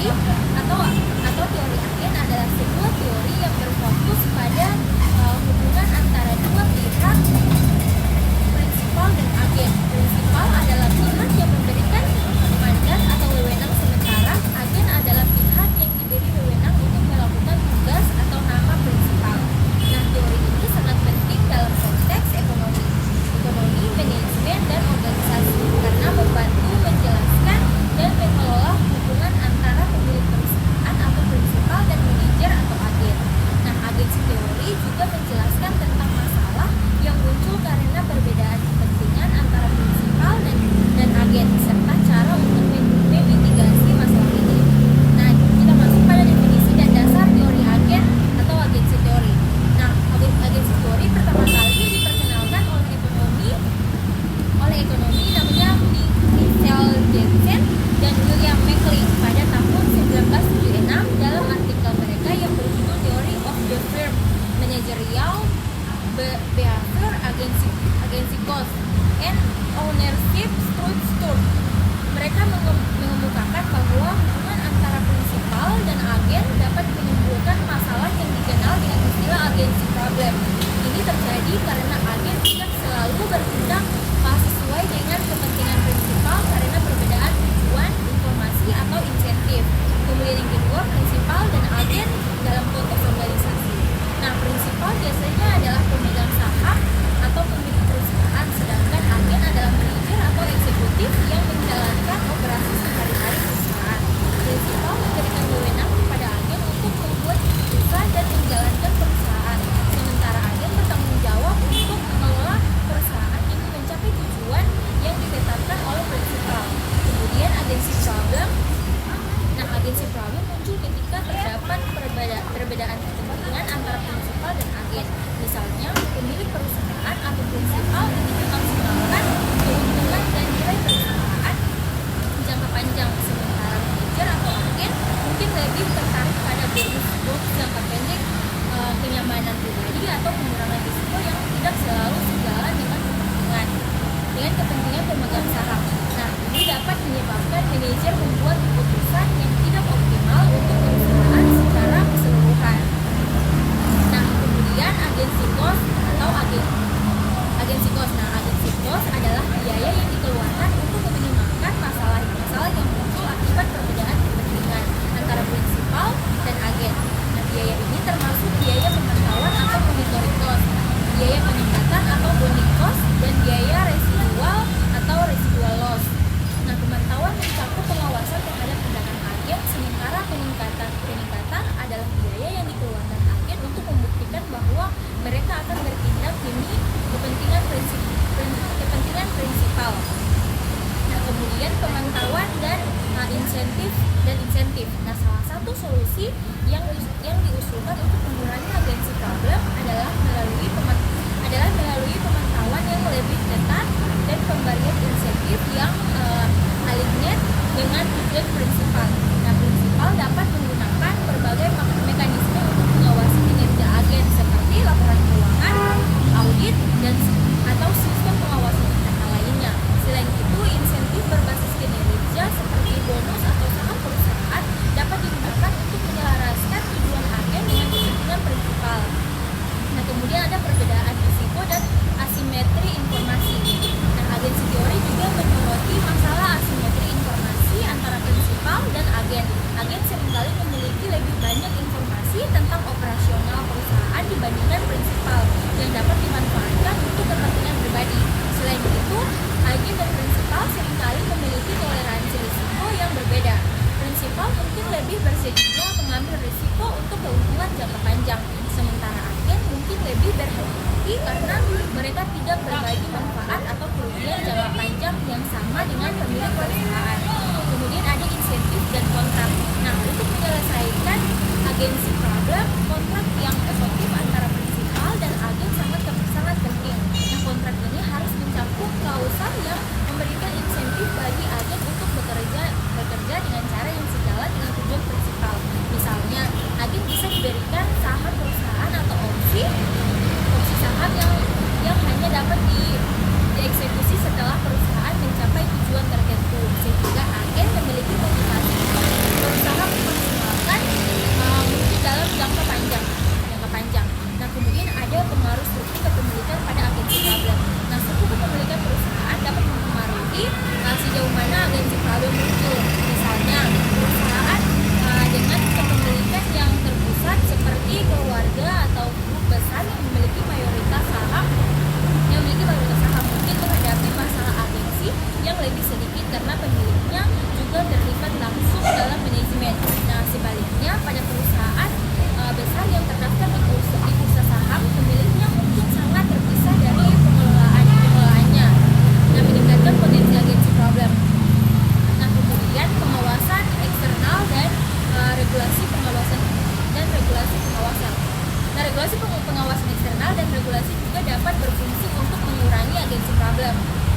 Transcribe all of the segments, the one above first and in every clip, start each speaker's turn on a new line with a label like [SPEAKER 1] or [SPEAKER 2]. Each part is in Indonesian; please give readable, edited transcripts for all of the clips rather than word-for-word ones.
[SPEAKER 1] teori atau teori agen adalah sebuah teori yang berfokus pada hubungan antara dua pihak, prinsipal dan agen. Prinsipal adalah pihak yang memberikan mandat atau wewenang, sementara agen adalah pihak yang diberi wewenang untuk melakukan tugas atau nama prinsipal. Nah, teori ini sangat penting dalam konteks ekonomi, manajemen, dan organisasi karena membantu menjelaskan dan mengelola hubungan antara pemilik perusahaan atau prinsipal dan manajer atau agen. Nah, agensi teori juga menjelaskan tentang masalah yang muncul karena perbedaan kepentingan antara prinsipal dan agen serta cara untuk memitigasi masalah ini. Nah, kita masuk pada definisi dan dasar teori agen atau agensi teori. Nah, agensi teori pertama kali diperkenalkan oleh ekonomi namanya Michael Jackson dan William McLean pada tahun 1976 dalam artikel mereka yang berjudul Theory of the Firm, Managerial Behavior, Agency Cost, and Ownership Structure. Mereka mengemukakan bahwa hubungan antara prinsipal dan agen dapat menimbulkan masalah yang dikenal dengan istilah agency problem. Ini terjadi karena agen tidak selalu bertindak sesuai dengan kepentingan prinsipal karena perbedaan tujuan, informasi, atau insentif. Kemudian yang kedua, prinsipal dan agen dalam konteks organisasi. Nah, prinsipal biasanya adalah pemegang saham atau pemilik perusahaan, sedangkan agen adalah manajer atau eksekutif yang menjalankan operasi sehari-hari perusahaan. Prinsipal memberikan wewenang kepada agen untuk membuat keputusan dan menjalankan perusahaan, sementara agen bertanggung jawab untuk mengelola perusahaan demi mencapai tujuan yang ditetapkan oleh prinsipal. Kemudian agency problem. Nah, agency problem muncul ketika terdapat perbedaan kepentingan antara prinsipal dan agen. Misalnya, pemilik perusahaan atau prinsipal ingin memaksimalkan keuntungan dan nilai perusahaan jangka panjang, sementara manajer atau agen mungkin lebih tertarik pada bonus jangka pendek, kenyamanan pribadi, atau pengurangan risiko yang tidak selalu sejalan dengan kepentingan pemegang saham. Nah, ini dapat menyebabkan manajer membuat keputusan yang tidak optimal untuk perusahaan secara keseluruhan. Nah, kemudian agency cost atau agency cost. Nah, agency cost adalah biaya yang dikeluarkan untuk meminimalkan masalah yang muncul akibat perbedaan kepentingan antara prinsipal dan agen. Nah, biaya ini termasuk biaya pemantauan atau monitoring cost, biaya peningkatan atau bonding cost, dan biaya residual atau residual loss. Nah, pemantauan mencakup pengawasan terhadap tindakan agen, sementara peningkatan adalah biaya yang dikeluarkan agen untuk membuktikan bahwa mereka akan bertindak demi kepentingan prinsipal. Nah, kemudian pemantauan dan insentif. Nah, salah satu solusi yang diusulkan untuk mengurangi agency problem adalah melalui pemantauan yang lebih ketat dan pemberian insentif yang alignet dengan tujuan prinsipal. Nah, prinsipal dapat menggunakan berbagai mekanisme untuk mengawasi kinerja agen seperti laporan keuangan, audit, atau sistem pengawasan internal lainnya. Selain itu, insentif berbasis kinerja seperti bonus atau saham perusahaan dapat digunakan untuk menyelaraskan tujuan agen dengan kepentingan prinsipal. Nah, kemudian ada perbedaan risiko dan asimetri informasi. Nah, agensi teori juga menyoroti masalah asimetri informasi antara prinsipal dan agen. Agen seringkali memiliki lebih banyak informasi tentang operasional perusahaan dibandingkan prinsipal yang dapat dimanfaatkan untuk kepentingan pribadi. Selain itu, agen dan prinsipal seringkali memiliki toleransi risiko yang berbeda. Prinsipal mungkin lebih bersedia mengambil risiko untuk keuntungan jangka panjang, sementara agen mungkin lebih berhati-hati karena mereka tidak berbagi manfaat atau kerugian jangka panjang yang sama dengan pemilik perusahaan. Kemudian ada insentif dan kontrak. Nah, untuk menyelesaikan agensi problem, kontrak yang efektif antara prinsipal dan agen sangat penting. Nah, kontrak ini harus mencakup klausul yang memberikan insentif bagi agen untuk bekerja dengan cara yang sejalan dengan tujuan prinsipal. Misalnya, agen bisa diberikan saham perusahaan atau opsi saham yang hanya dapat dieksekusi setelah perusahaan mencapai tujuan tertentu, sehingga regulasi juga dapat berfungsi untuk mengurangi agensi problem.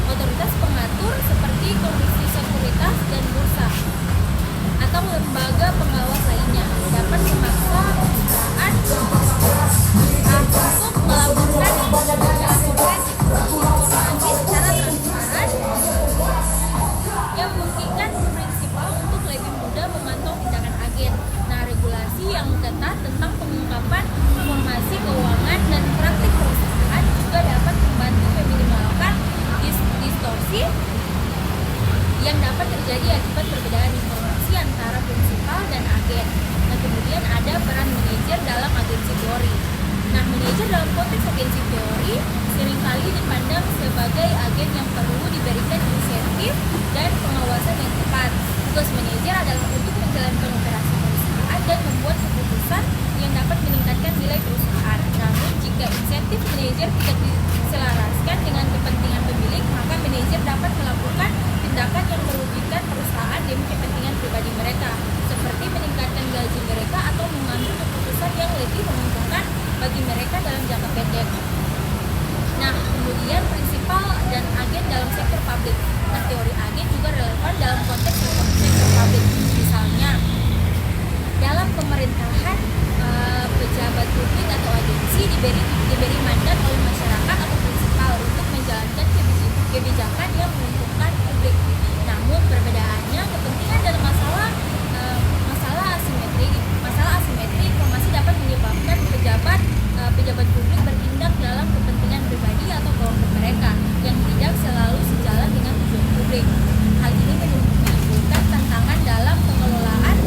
[SPEAKER 1] Otoritas pengatur seperti Komisi Sekuritas dan Bursa atau lembaga pengawas lainnya dapat memaksa perusahaan untuk melaporkan informasi secara transparan yang memungkinkan prinsipal untuk lebih mudah memantau tindakan agen. Nah, regulasi yang ketat tentang pengungkapan informasi keuangan dan praktik perusahaan juga dapat membantu meminimalkan distorsi yang dapat terjadi akibat perbedaan informasi antara prinsipal dan agen. Nah, kemudian ada peran manajer dalam agensi teori. Nah, manajer dalam konteks agensi teori seringkali dipandang sebagai agen yang perlu diberikan insentif dan pengawasan yang tepat. Tugas manajer adalah untuk menjalankan operasi perusahaan dan membuat keputusan yang dapat meningkatkan nilai perusahaan. Namun, jika insentif manajer tidak diselaraskan dengan kepentingan pemilik, maka manajer dapat melakukan tindakan yang merugikan perusahaan demi kepentingan pribadi mereka, seperti meningkatkan gaji mereka atau mengambil keputusan yang lebih menguntungkan bagi mereka dalam jangka pendek. Nah, kemudian prinsipal dan agen dalam sektor publik. Nah, teori agen juga relevan dalam konteks sektor publik. Misalnya, dalam pemerintahan, pejabat publik atau agensi diberi mandat oleh masyarakat atau prinsipal untuk menjalankan kebijakan yang menguntungkan publik. Namun perbedaannya kepentingan dalam masalah asimetri informasi dapat menyebabkan pejabat publik bertindak dalam kepentingan pribadi atau kelompok mereka yang tidak selalu sejalan dengan tujuan publik. Hal ini menimbulkan tantangan dalam pengelolaan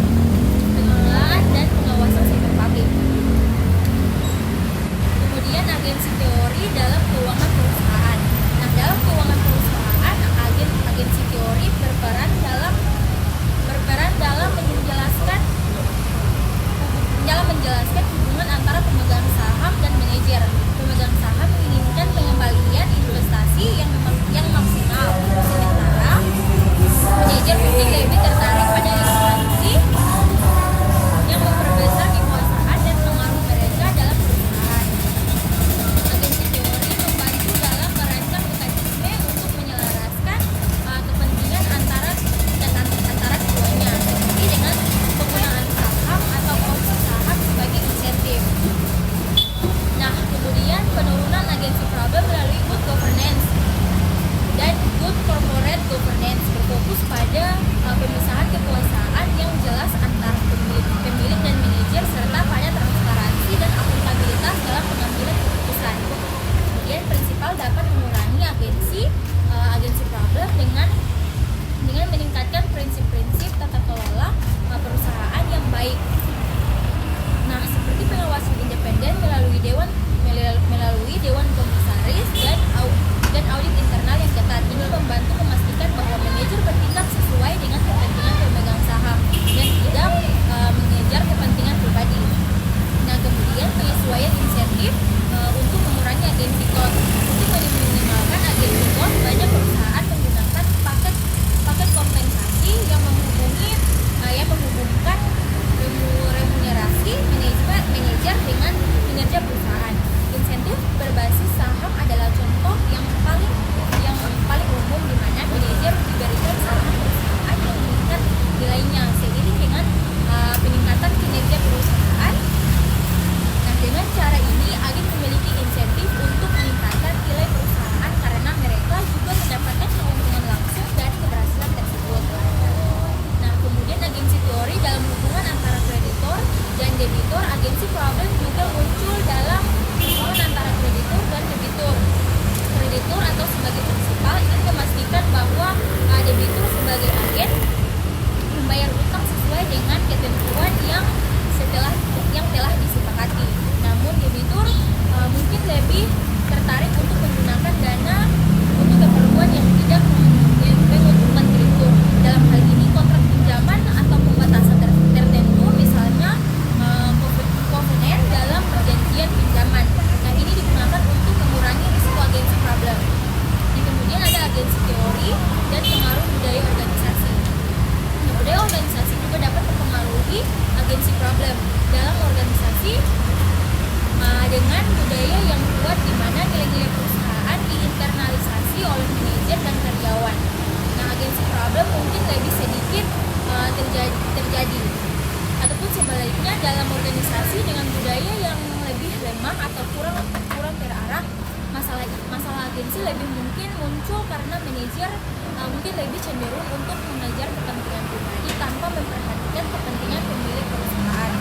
[SPEAKER 1] dan pengawasan sektor publik. Kemudian agensi teori dalam keuangan perusahaan. Nah, dalam keuangan perusahaan, agensi teori berperan dalam menjelaskan hubungan antara pemegang saham dan manajer. Pemegang saham menginginkan pengembalian investasi yang maksimal, sementara manajer mungkin lebih tertarik pada ekspansi yang memperbesar kekuasaan dan pengaruh mereka dalam perusahaan. Agensi teori membantu dalam merancang mekanisme untuk menyelaraskan kepentingan antara keduanya, seperti dengan penggunaan saham atau opsi saham sebagai insentif. Nah, kemudian penurunan agensi problem melalui good governance dan good corporate governance berfokus pada pemisahan kekuasaan yang jelas antara pemilik dan manajer serta pada transparansi dan akuntabilitas dalam pengambilan keputusan. Kemudian prinsipal dapat mengurangi agensi problem dengan meningkatkan prinsip-prinsip tata kelola perusahaan yang baik. Nah, seperti pengawasan independen melalui dewan komisaris dan audit internal yang ketat. Ini membantu memastikan bahwa manajer bertindak sesuai dengan kepentingan pemegang saham dan tidak mengejar kepentingan pribadi. Nah, kemudian penyesuaian insentif untuk mengurangi agensi cost. Untuk meminimalkan agensi cost, banyak perusahaan menggunakan paket kompensasi yang menghubungkan remunerasi manajer dengan kinerja perusahaan. Insentif berbasis saham adalah contoh yang paling umum di mana manajer diberikan saham perusahaan yang meningkat nilainya seiring dengan peningkatan kinerja perusahaan. Nah, dengan cara ini agen memiliki insentif untuk meningkatkan nilai perusahaan karena mereka juga mendapatkan keuntungan langsung dari keberhasilan tersebut. Nah, kemudian agensi teori dalam hubungan antara kreditor dan debitur. Agensi problem juga muncul dalam hubungan antara kreditur dan debitur. Kreditur atau sebagai prinsipal ingin memastikan bahwa debitur sebagai agen membayar utang sesuai dengan ketentuan yang telah disepakati. Namun debitur mungkin lebih tertarik untuk menggunakan dana untuk keperluan yang tidak menguntungkan kreditur. Dalam hal ini kontrak pinjaman atau pembatasan tertentu, misalnya covenant dalam perjanjian pinjaman. Nah, ini digunakan untuk mengurangi risiko agensi problem. Kemudian ada agensi teori dan pengaruh budaya organisasi. Nah, budaya organisasi juga dapat mempengaruhi agensi problem. Dalam organisasi dengan budaya yang kuat di mana nilai-nilai perusahaan diinternalisasi oleh manajer dan karyawan. Nah, agensi problem mungkin lebih sedikit terjadi. Ataupun sebaliknya, dalam organisasi dengan budaya yang lebih lemah atau kurang terarah, masalah agensi lebih mungkin muncul karena manajer mungkin lebih cenderung untuk mengejar kepentingan pribadi tanpa memperhatikan kepentingan pemilik perusahaan.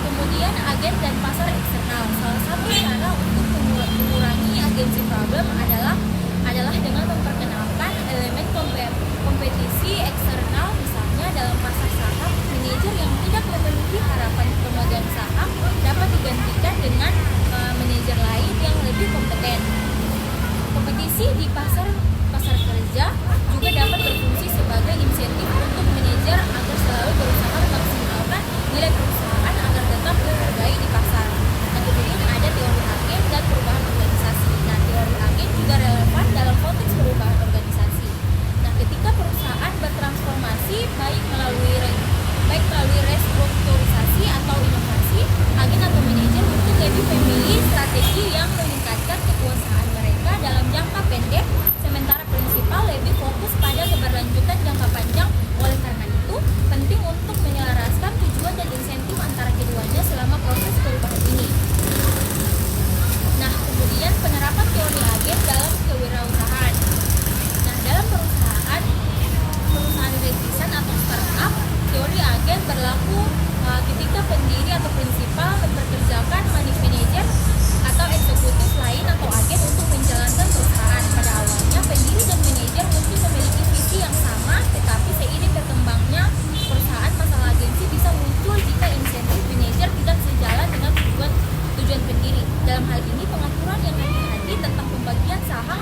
[SPEAKER 1] Kemudian agen dan pasar eksternal. Salah satu cara untuk mengurangi agensi problem adalah dengan memperkenalkan elemen kompetisi eksternal. Misalnya dalam pasar saham, manajer yang tidak memenuhi harapan pemegang saham dapat digantikan dengan manajer lain yang lebih kompeten. Kompetisi di pasar kerja juga dapat berfungsi sebagai insentif untuk manajer agar selalu berusaha memaksimalkan nilai perusahaan agar tetap dihargai di pasar. Nah, kemudian ada teori agen dan perubahan organisasi. Nah, teori agen juga relevan dalam konteks perubahan organisasi. Nah, ketika perusahaan bertransformasi baik melalui restrukturisasi atau inovasi, agen atau manajer mungkin lebih memilih strategi yang meningkatkan kekuasaan mereka dalam jangka pendek, sementara prinsipal lebih fokus pada keberlanjutan jangka panjang. Oleh karena itu, penting untuk menyelaraskan tujuan dan insentif antara keduanya selama proses perubahan ini. Nah, kemudian penerapan teori agen dalam kewirausahaan. Nah, dalam perusahaan rintisan atau startup, teori agen berlaku ketika pendiri atau prinsipal memperkerjakan manajer atau eksekutif lain atau agen untuk menjalankan perusahaan. Pada awalnya, pendiri dan manajer mungkin memiliki visi yang sama, tetapi seiring berkembangnya perusahaan, masalah agensi bisa muncul jika insentif manajer tidak sejalan dengan tujuan pendiri. Dalam hal ini, pengaturan yang hati-hati tentang pembagian saham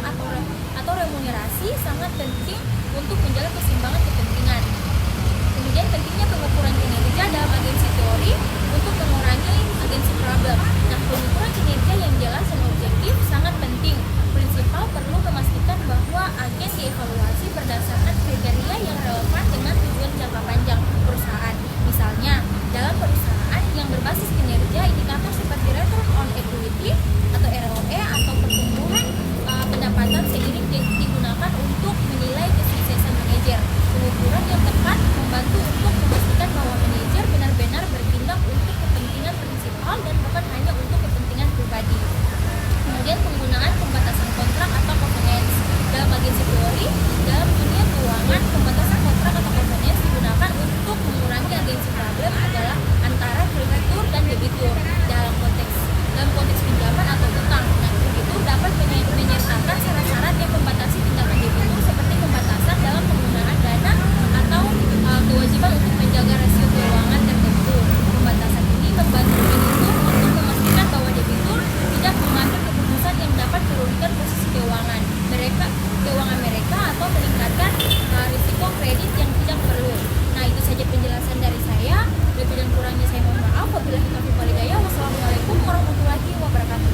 [SPEAKER 1] atau remunerasi sangat penting untuk menjaga keseimbangan kepentingan. Kemudian pentingnya pengukuran kinerja dalam agensi teori untuk mengurangi agensi problem. Nah, pengukuran kinerja yang jelas dan objektif sangat penting. Prinsipal perlu memastikan bahwa agen dievaluasi berdasarkan kriteria yang relevan dengan tujuan jangka panjang perusahaan. Misalnya, dalam perusahaan yang berbasis kinerja, indikator seperti return on equity atau ROE atau pertumbuhan pendapatan seiring digunakan untuk menilai kesuksesan manajer. Pengukuran yang tepat membantu untuk memastikan bahwa manajer benar-benar bertindak untuk kepentingan prinsipal dan bukan hanya untuk kepentingan pribadi. Kemudian penggunaan pembatasan kontrak atau covenants. Dalam agensi teori, dalam dunia keuangan, pembatasan kontrak atau covenants digunakan untuk mengurangi agensi problem adalah antara kreditur dan debitur dalam konteks pinjaman atau utang. Nah, kreditur dapat menyertakan syarat-syarat yang membatasi tindakan debitur seperti pembatasan dalam penggunaan dana atau kewajiban untuk menjaga rasio keuangan tertentu. Pembatasan ini membantu kreditur untuk memastikan bahwa debitur tidak mengambil keputusan yang dapat merugikan posisi keuangan mereka atau meningkatkan risiko kredit yang tidak perlu. Nah, itu saja penjelasan dari saya. Lebih dan kurangnya saya mohon maaf. Wabillahi taufiq wal hidayah. Wassalamualaikum warahmatullahi wabarakatuh.